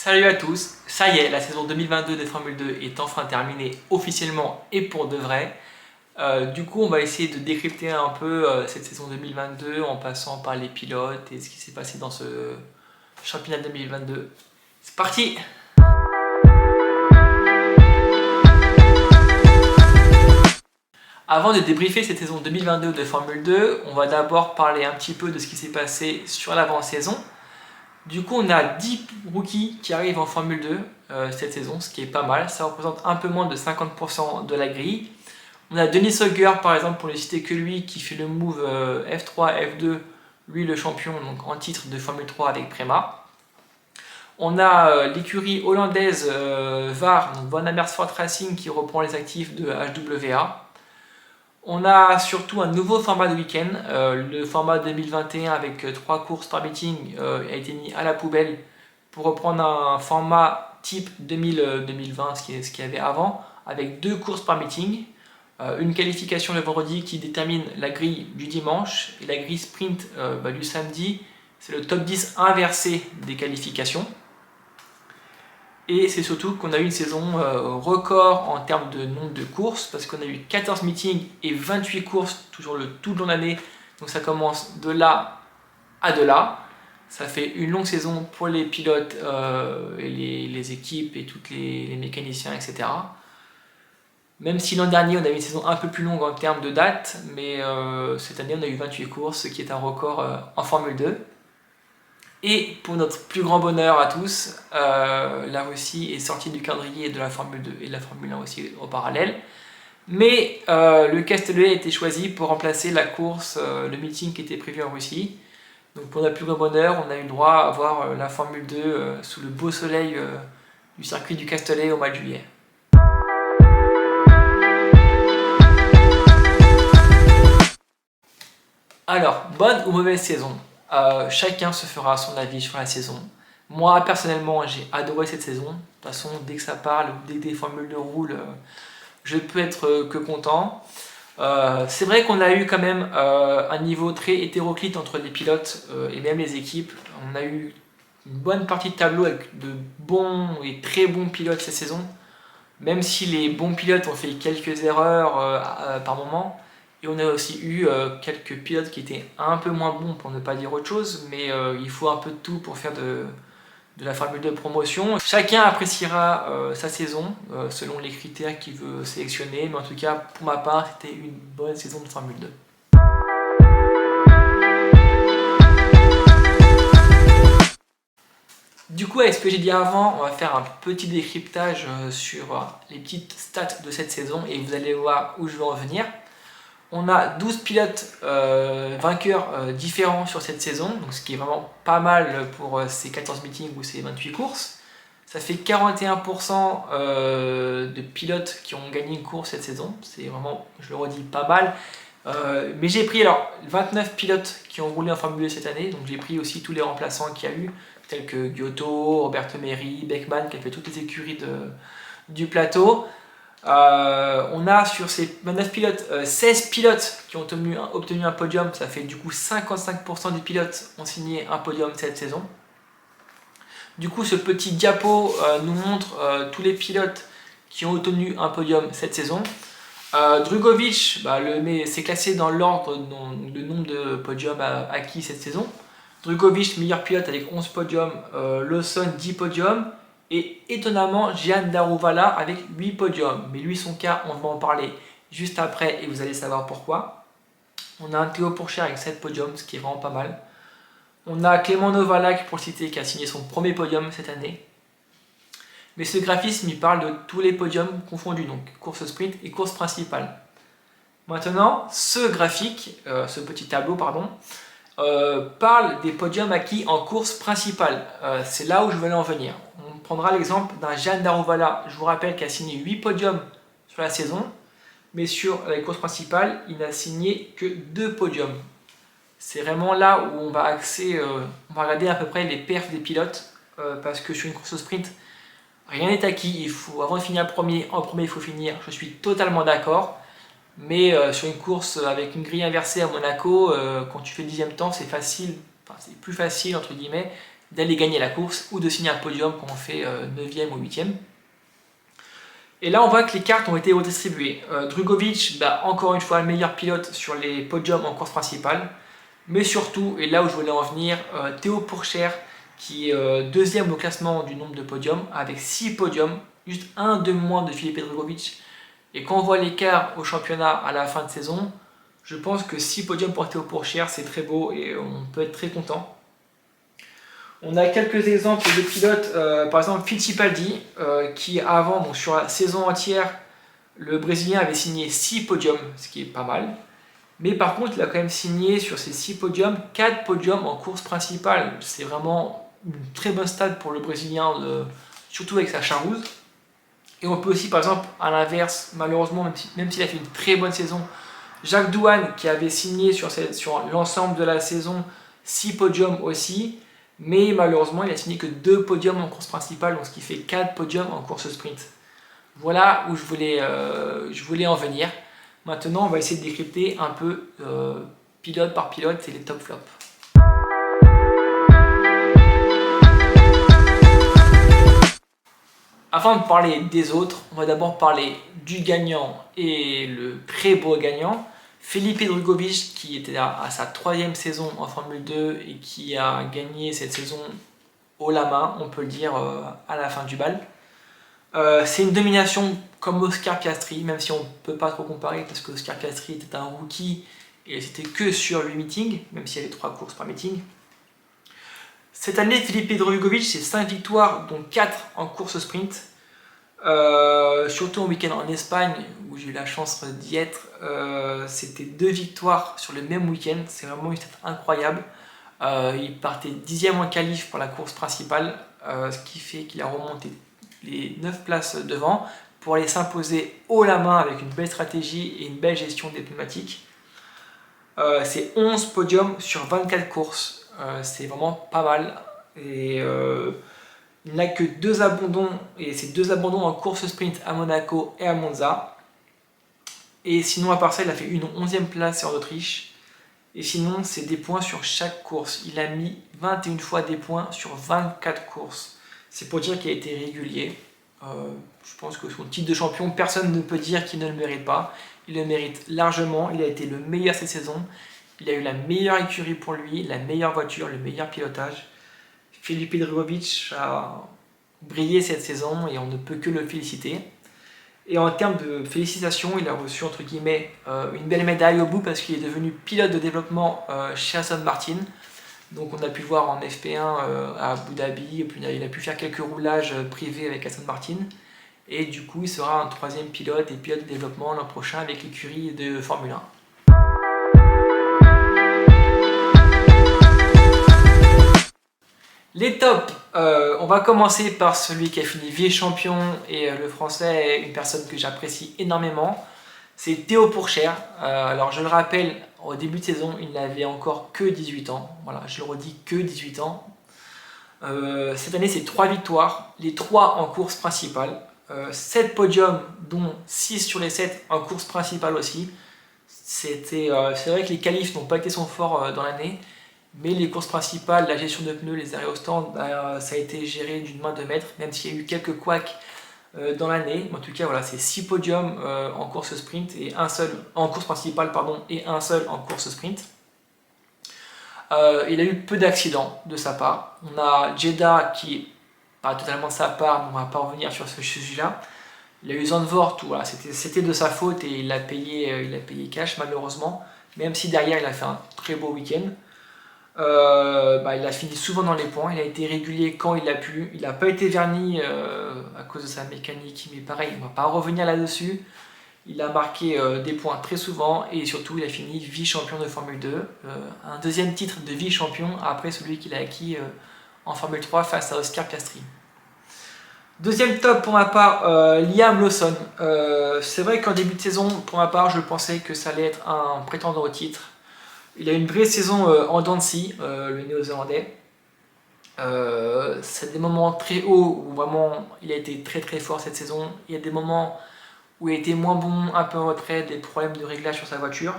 Salut à tous, ça y est, la saison 2022 de Formule 2 est enfin terminée officiellement et pour de vrai. Du coup, on va essayer de décrypter un peu cette saison 2022 en passant par les pilotes et ce qui s'est passé dans ce championnat 2022. C'est parti! Avant de débriefer cette saison 2022 de Formule 2, on va d'abord parler un petit peu de ce qui s'est passé sur l'avant-saison. Du coup, on a 10 rookies qui arrivent en Formule 2 cette saison, ce qui est pas mal. Ça représente un peu moins de 50% de la grille. On a Denis Hogger, par exemple, pour ne citer que lui, qui fait le move F3, F2, lui le champion donc en titre de Formule 3 avec Prema. On a l'écurie hollandaise VAR, donc Van Amersfoort Racing, qui reprend les actifs de HWA. On a surtout un nouveau format de week-end. Le format 2021 avec 3 courses par meeting a été mis à la poubelle pour reprendre un format type 2020, ce qu'il y avait avant, avec 2 courses par meeting. Une qualification le vendredi qui détermine la grille du dimanche et la grille sprint du samedi. C'est le top 10 inversé des qualifications. Et c'est surtout qu'on a eu une saison record en termes de nombre de courses, parce qu'on a eu 14 meetings et 28 courses tout le long de l'année. Donc ça commence de là à de là. Ça fait une longue saison pour les pilotes et les équipes et tous les mécaniciens, etc. Même si l'an dernier on avait une saison un peu plus longue en termes de dates, mais cette année on a eu 28 courses, ce qui est un record en Formule 2. Et pour notre plus grand bonheur à tous, la Russie est sortie du calendrier de la Formule 2 et de la Formule 1 aussi au parallèle. Mais le Castellet a été choisi pour remplacer la course, le meeting qui était prévu en Russie. Donc pour notre plus grand bonheur, on a eu le droit à voir la Formule 2 sous le beau soleil du circuit du Castellet au mois de juillet. Alors, bonne ou mauvaise saison? Chacun se fera son avis sur la saison. Moi, personnellement, j'ai adoré cette saison. De toute façon, dès que ça parle, dès que des formules de roule, je peux être que content. C'est vrai qu'on a eu quand même un niveau très hétéroclite entre les pilotes et même les équipes. On a eu une bonne partie de tableau avec de bons et très bons pilotes cette saison. Même si les bons pilotes ont fait quelques erreurs par moment. Et on a aussi eu quelques pilotes qui étaient un peu moins bons pour ne pas dire autre chose, mais il faut un peu de tout pour faire de la Formule 2 promotion. Chacun appréciera sa saison selon les critères qu'il veut sélectionner, mais en tout cas pour ma part c'était une bonne saison de Formule 2. Du coup, avec ce que j'ai dit avant, on va faire un petit décryptage sur les petites stats de cette saison et vous allez voir où je veux en venir. On a 12 pilotes vainqueurs différents sur cette saison, donc ce qui est vraiment pas mal pour ces 14 meetings ou ces 28 courses. Ça fait 41% de pilotes qui ont gagné une course cette saison, c'est vraiment, je le redis, pas mal. Mais j'ai pris alors 29 pilotes qui ont roulé en Formule 2 cette année, donc j'ai pris aussi tous les remplaçants qu'il y a eu, tels que Giotto, Roberto Meri, Beckman, qui a fait toutes les écuries du plateau. On a sur ces 29 pilotes 16 pilotes qui ont obtenu un podium, ça fait du coup 55% des pilotes ont signé un podium cette saison. Du coup ce petit diapo nous montre tous les pilotes qui ont obtenu un podium cette saison. Drugovich s'est classé dans l'ordre de nombre de podiums acquis cette saison. Drugovich meilleur pilote avec 11 podiums, Lawson 10 podiums. Et étonnamment, Gian Daruvala avec 8 podiums. Mais lui, son cas, on va en parler juste après et vous allez savoir pourquoi. On a un Théo Pourchaire avec 7 podiums, ce qui est vraiment pas mal. On a Clément Novalak, pour le citer, qui a signé son premier podium cette année. Mais ce graphisme, il parle de tous les podiums confondus, donc course sprint et course principale. Maintenant, ce graphique, ce petit tableau, pardon, parle des podiums acquis en course principale. C'est là où je voulais en venir. On prendra l'exemple d'un Gian Daruvala, je vous rappelle, qui a signé 8 podiums sur la saison, mais sur la course principale, il n'a signé que 2 podiums. C'est vraiment là où on va regarder à peu près les perfs des pilotes, parce que sur une course au sprint, rien n'est acquis. Avant de finir en premier, il faut finir. Je suis totalement d'accord. Mais sur une course avec une grille inversée à Monaco, quand tu fais le 10e temps, c'est facile, enfin c'est plus facile entre guillemets d'aller gagner la course ou de signer un podium quand on fait 9e ou 8e. Et là, on voit que les cartes ont été redistribuées. Drugovich, encore une fois, le meilleur pilote sur les podiums en course principale. Mais surtout, et là où je voulais en venir, Théo Pourchaire, qui est deuxième au classement du nombre de podiums, avec 6 podiums, juste un de moins de Filipe Drugovich. Et quand on voit l'écart au championnat à la fin de saison, je pense que 6 podiums pour Théo Pourchaire, c'est très beau et on peut être très content. On a quelques exemples de pilotes, par exemple Fittipaldi, qui avant, donc sur la saison entière, le Brésilien avait signé 6 podiums, ce qui est pas mal. Mais par contre, il a quand même signé sur ces 6 podiums, 4 podiums en course principale. C'est vraiment une très bonne stat pour le Brésilien, surtout avec sa Charouse. Et on peut aussi, par exemple, à l'inverse, malheureusement, même s'il a fait une très bonne saison, Jacques Douane, qui avait signé sur l'ensemble de la saison 6 podiums aussi, mais malheureusement, il a signé que 2 podiums en course principale, donc ce qui fait 4 podiums en course sprint. Voilà où je voulais en venir. Maintenant, on va essayer de décrypter un peu pilote par pilote et les top flops. Avant de parler des autres, on va d'abord parler du gagnant et le très beau gagnant. Felipe Drugovich, qui était à sa 3e saison en Formule 2 et qui a gagné cette saison haut la main, on peut le dire, à la fin du bal. C'est une domination comme Oscar Piastri, même si on ne peut pas trop comparer parce que Oscar Piastri était un rookie et c'était que sur 8 meetings, même s'il y avait 3 courses par meeting. Cette année, Felipe Drugovich, c'est 5 victoires, dont 4 en course sprint. Surtout en week-end en Espagne, où j'ai eu la chance d'y être, c'était 2 victoires sur le même week-end. C'est vraiment une stat incroyable. Il partait 10e en qualif pour la course principale, ce qui fait qu'il a remonté les 9 places devant pour aller s'imposer haut la main avec une belle stratégie et une belle gestion des pneumatiques. C'est 11 podiums sur 24 courses, c'est vraiment pas mal. Et il n'a que 2 abandons, et c'est 2 abandons en course sprint à Monaco et à Monza. Et sinon, à part ça, il a fait une 11e place en Autriche. Et sinon, c'est des points sur chaque course. Il a mis 21 fois des points sur 24 courses. C'est pour dire qu'il a été régulier. Je pense que son titre de champion, personne ne peut dire qu'il ne le mérite pas. Il le mérite largement. Il a été le meilleur cette saison. Il a eu la meilleure écurie pour lui, la meilleure voiture, le meilleur pilotage. Felipe Drugovich a brillé cette saison et on ne peut que le féliciter. Et en termes de félicitations, il a reçu entre guillemets une belle médaille au bout parce qu'il est devenu pilote de développement chez Aston Martin. Donc on a pu le voir en FP1 à Abu Dhabi, et puis il a pu faire quelques roulages privés avec Aston Martin. Et du coup, il sera un 3e pilote et pilote de développement l'an prochain avec l'écurie de Formule 1. Les tops, on va commencer par celui qui a fini vice-champion et le français, une personne que j'apprécie énormément, c'est Théo Pourchaire. Alors je le rappelle, au début de saison, il n'avait encore que 18 ans. Voilà, je le redis, que 18 ans. Cette année, c'est 3 victoires, les 3 en course principale, 7 podiums, dont 6 sur les 7 en course principale aussi. C'est vrai que les qualifs n'ont pas été son fort dans l'année, mais les courses principales, la gestion de pneus, les arrêts au stand, ça a été géré d'une main de maître, même s'il y a eu quelques couacs dans l'année. En tout cas, voilà, c'est 6 podiums en course sprint et un seul en course principale et un seul en course sprint. Il a eu peu d'accidents de sa part. On a Jeddah qui est pas totalement de sa part, mais on va pas revenir sur ce sujet-là. Il a eu Zandvoort, voilà, c'était de sa faute et il a payé cash malheureusement, même si derrière il a fait un très beau week-end. Il a fini souvent dans les points, il a été régulier quand il a pu, il n'a pas été verni à cause de sa mécanique, mais pareil, on ne va pas revenir là-dessus. Il a marqué des points très souvent et surtout il a fini vice-champion de Formule 2, un 2e titre de vice-champion après celui qu'il a acquis en Formule 3 face à Oscar Piastri. 2e top pour ma part, Liam Lawson. C'est vrai qu'en début de saison, pour ma part, je pensais que ça allait être un prétendant au titre. Il a une vraie saison en dents de scie, le néo-zélandais. C'est des moments très hauts où vraiment il a été très très fort cette saison. Il y a des moments où il a été moins bon, un peu en retrait, des problèmes de réglage sur sa voiture.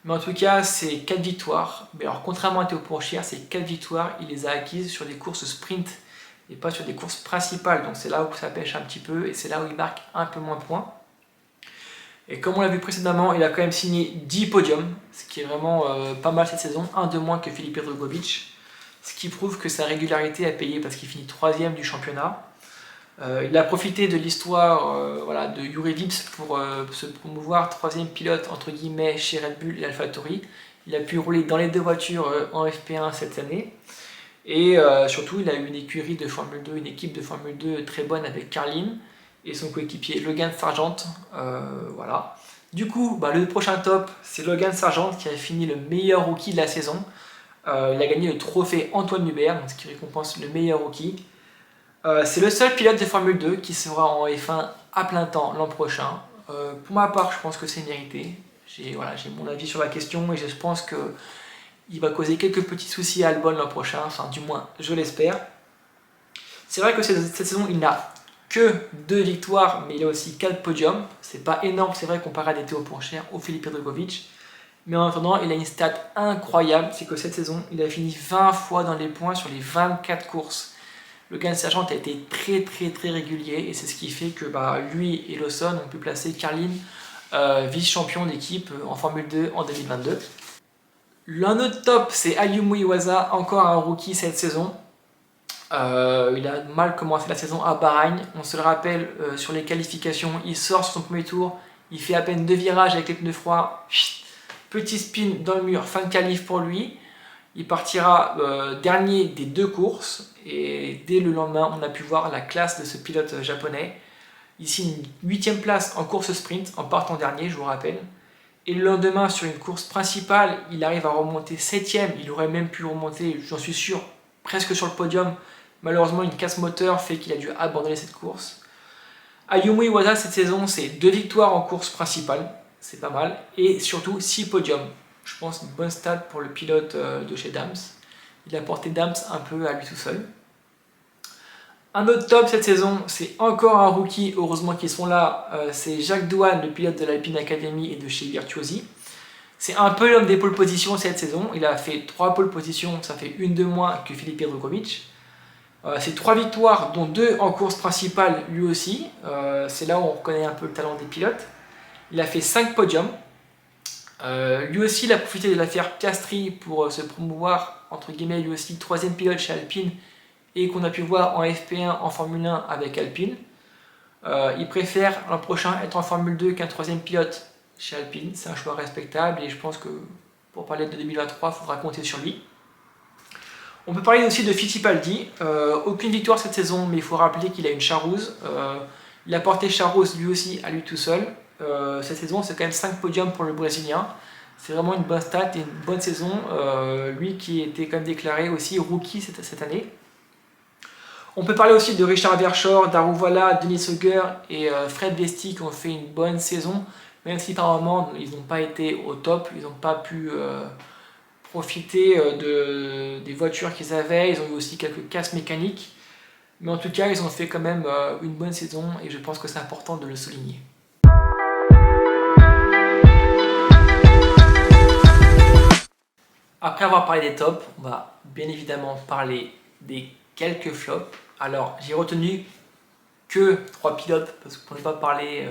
Mais en tout cas, c'est 4 victoires. Mais alors, contrairement à Théo Pourchère, ces 4 victoires, il les a acquises sur des courses sprint et pas sur des courses principales. Donc c'est là où ça pêche un petit peu et c'est là où il marque un peu moins de points. Et comme on l'a vu précédemment, il a quand même signé 10 podiums, ce qui est vraiment pas mal cette saison, un de moins que Filipe Drugovich, ce qui prouve que sa régularité a payé parce qu'il finit 3ème du championnat. Il a profité de l'histoire voilà, de Juri Vips pour se promouvoir 3ème pilote entre guillemets chez Red Bull et AlphaTauri. Il a pu rouler dans les 2 voitures en FP1 cette année. Et surtout, il a eu une écurie de Formule 2, une équipe de Formule 2 très bonne avec Carlin et son coéquipier Logan Sargent. Voilà. Du coup, le prochain top, c'est Logan Sargent qui a fini le meilleur rookie de la saison. Il a gagné le trophée Antoine Hubert, ce qui récompense le meilleur rookie. C'est le seul pilote de Formule 2 qui sera en F1 à plein temps l'an prochain. Pour ma part, je pense que c'est mérité. J'ai mon avis sur la question et je pense qu'il va causer quelques petits soucis à Albon l'an prochain, enfin du moins je l'espère. C'est vrai que cette saison il n'a que 2 victoires, mais il a aussi 4 podiums. C'est pas énorme, c'est vrai comparé à des Théo Pourchère ou Filipe Drugovich. Mais en attendant, il a une stat incroyable, c'est que cette saison, il a fini 20 fois dans les points sur les 24 courses. Logan Sargent a été très régulier et c'est ce qui fait que lui et Lawson ont pu placer Carlin vice-champion d'équipe en Formule 2 en 2022. L'un autre top, c'est Ayumu Iwasa, encore un rookie cette saison. Il a mal commencé la saison à Bahreïn. On se le rappelle, sur les qualifications, il sort sur son premier tour, il fait à peine 2 virages avec les pneus froids. Petit spin dans le mur, fin de qualif pour lui. Il partira dernier des 2 courses et dès le lendemain, on a pu voir la classe de ce pilote japonais. Il signe une 8ème place en course sprint en partant dernier, je vous rappelle. Et le lendemain, sur une course principale, il arrive à remonter 7ème. Il aurait même pu remonter, j'en suis sûr, presque sur le podium. Malheureusement, une casse moteur fait qu'il a dû abandonner cette course. Ayumu Iwasa, cette saison, c'est 2 victoires en course principale, c'est pas mal, et surtout 6 podiums. Je pense une bonne stat pour le pilote de chez Dams. Il a porté Dams un peu à lui tout seul. Un autre top cette saison, c'est encore un rookie, heureusement qu'ils sont là, c'est Jacques Douane, le pilote de l'Alpine Academy et de chez Virtuosi. C'est un peu l'homme des pole positions cette saison, il a fait 3 pole positions, ça fait une de moins que Filipe Drugovich. C'est 3 victoires, dont 2 en course principale lui aussi, c'est là où on reconnaît un peu le talent des pilotes. Il a fait 5 podiums. Lui aussi, il a profité de l'affaire Piastri pour se promouvoir, entre guillemets, lui aussi 3ème pilote chez Alpine et qu'on a pu voir en FP1 en Formule 1 avec Alpine. Il préfère l'an prochain être en Formule 2 qu'un 3ème pilote chez Alpine. C'est un choix respectable et je pense que pour parler de 2023, il faudra compter sur lui. On peut parler aussi de Fittipaldi. Aucune victoire cette saison, mais il faut rappeler qu'il a une Charouz. Il a porté Charouz lui aussi à lui tout seul. Cette saison, c'est quand même 5 podiums pour le Brésilien. C'est vraiment une bonne stat et une bonne saison. Lui qui était quand même déclaré aussi rookie cette année. On peut parler aussi de Richard Verschoor, Daru Vala, Denis Hauger et Fred Vesti qui ont fait une bonne saison, même si par moment ils n'ont pas été au top, ils n'ont pas pu profiter des voitures qu'ils avaient, ils ont eu aussi quelques casses mécaniques, mais en tout cas ils ont fait quand même une bonne saison et je pense que c'est important de le souligner. Après avoir parlé des tops, on va bien évidemment parler des quelques flops. Alors j'ai retenu que 3 pilotes parce qu'on n'est pas parlé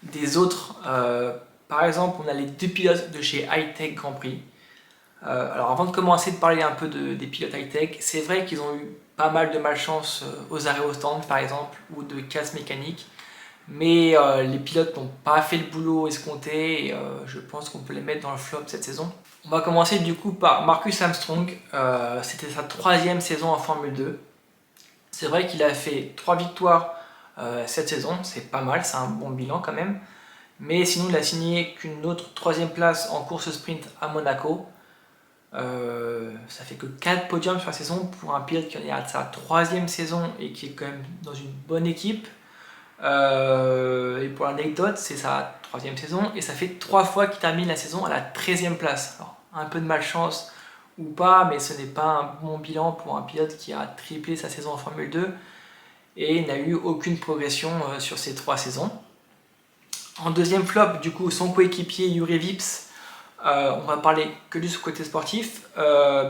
des autres. Par exemple, on a les 2 pilotes de chez Hi-Tech Grand Prix. Alors avant de commencer de parler un peu des pilotes Hi-Tech, c'est vrai qu'ils ont eu pas mal de malchance aux arrêts au stand par exemple ou de casse mécanique. Mais les pilotes n'ont pas fait le boulot escompté et je pense qu'on peut les mettre dans le flop cette saison. On va commencer du coup par Marcus Armstrong. C'était sa 3ème saison en Formule 2. C'est vrai qu'il a fait 3 victoires cette saison, c'est pas mal, c'est un bon bilan quand même. Mais sinon il a signé qu'une autre 3ème place en course sprint à Monaco. Ça fait que 4 podiums sur la saison pour un pilote qui en est à sa 3ème saison et qui est quand même dans une bonne équipe. Et pour l'anecdote, c'est sa 3ème saison et ça fait 3 fois qu'il termine la saison à la 13ème place. Alors, un peu de malchance ou pas, mais ce n'est pas un bon bilan pour un pilote qui a triplé sa saison en Formule 2 et n'a eu aucune progression sur ces 3 saisons. En 2ème flop, du coup, son coéquipier Juri Vips, On va parler que du côté sportif.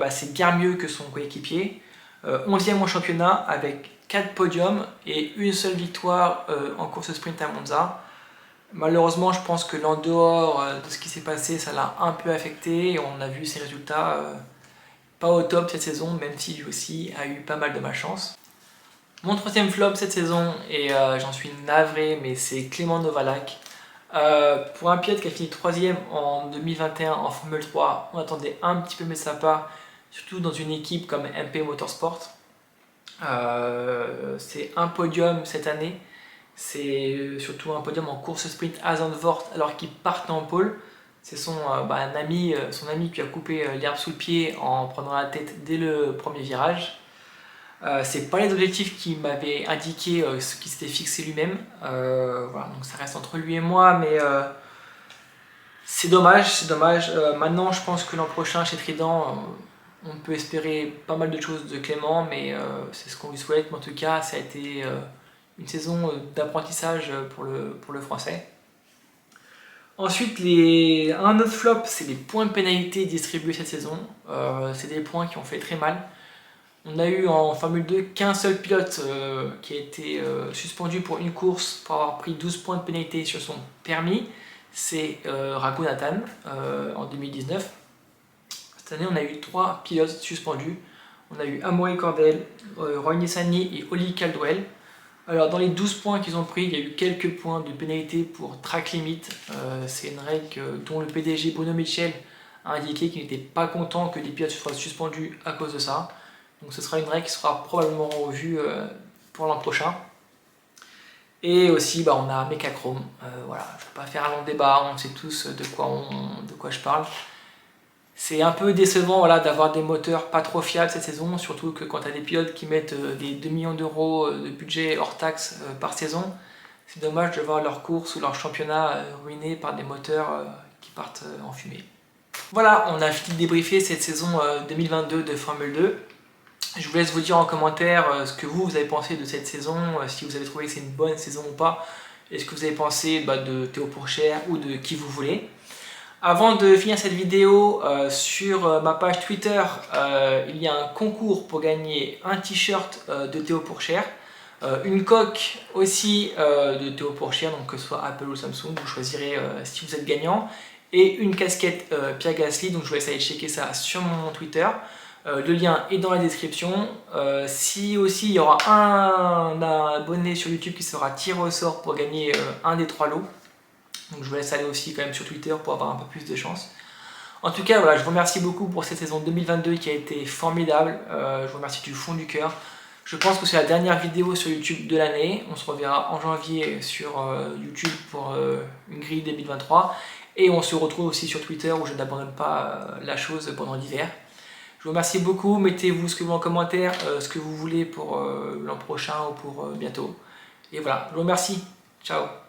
C'est bien mieux que son coéquipier. 11e au championnat avec 4 podiums et une seule victoire en course sprint à Monza. Malheureusement, je pense que l'en dehors de ce qui s'est passé, ça l'a un peu affecté. Et on a vu ses résultats pas au top cette saison, même si lui aussi a eu pas mal de malchance. Mon troisième flop cette saison, et j'en suis navré, mais c'est Clément Novalak. Pour un pilote qui a fini 3e en 2021 en Formule 3, on attendait un petit peu mieux de sa part, surtout dans une équipe comme MP Motorsport. C'est un podium cette année, c'est surtout un podium en course sprint à Zandvoort alors qu'il part en pole. C'est son ami qui a coupé l'herbe sous le pied en prenant la tête dès le premier virage. C'est pas les objectifs qu'il m'avait indiqué, ce qu'il s'était fixé lui-même. Voilà, donc ça reste entre lui et moi, mais c'est dommage, c'est dommage. Maintenant, je pense que l'an prochain, chez Trident, on peut espérer pas mal de choses de Clément, mais c'est ce qu'on lui souhaite. Mais en tout cas, ça a été une saison d'apprentissage pour le français. Ensuite, un autre flop, c'est les points de pénalité distribués cette saison. C'est des points qui ont fait très mal. On a eu en Formule 2 qu'un seul pilote qui a été suspendu pour une course pour avoir pris 12 points de pénalité sur son permis. C'est Raghunathan en 2019. Cette année, on a eu 3 pilotes suspendus. On a eu Amaury Cordel, Roy Nissany et Oli Caldwell. Alors dans les 12 points qu'ils ont pris, il y a eu quelques points de pénalité pour track limit. C'est une règle dont le PDG Bruno Michel a indiqué qu'il n'était pas content que des pilotes soient suspendus à cause de ça. Donc ce sera une règle qui sera probablement revue pour l'an prochain. Et aussi on a Mecachrome. Voilà, je ne vais pas faire un long débat, on sait tous de quoi je parle. C'est un peu décevant d'avoir des moteurs pas trop fiables cette saison, surtout que quand tu as des pilotes qui mettent des 2 millions d'euros de budget hors taxe par saison, c'est dommage de voir leur course ou leur championnat ruiné par des moteurs qui partent en fumée. Voilà, on a fini de débriefer cette saison 2022 de Formule 2. Je vous laisse vous dire en commentaire ce que vous avez pensé de cette saison, si vous avez trouvé que c'est une bonne saison ou pas, et ce que vous avez pensé de Théo Pourchaire ou de qui vous voulez. Avant de finir cette vidéo, sur ma page Twitter, il y a un concours pour gagner un t-shirt de Théo Pourchaire, une coque aussi de Théo Pourchaire, donc que ce soit Apple ou Samsung, vous choisirez si vous êtes gagnant, et une casquette Pierre Gasly, donc je vais essayer de checker ça sur mon Twitter. Le lien est dans la description. Si aussi il y aura un abonné sur YouTube qui sera tiré au sort pour gagner un des 3 lots. Donc je vous laisse aller aussi quand même sur Twitter pour avoir un peu plus de chance. En tout cas, voilà, je vous remercie beaucoup pour cette saison 2022 qui a été formidable. Je vous remercie du fond du cœur. Je pense que c'est la dernière vidéo sur YouTube de l'année. On se reverra en janvier sur YouTube pour une grille 2023. Et on se retrouve aussi sur Twitter où je n'abandonne pas la chose pendant l'hiver. Je vous remercie beaucoup. Mettez-vous ce que vous voulez en commentaire, ce que vous voulez pour l'an prochain ou pour bientôt. Et voilà, je vous remercie. Ciao.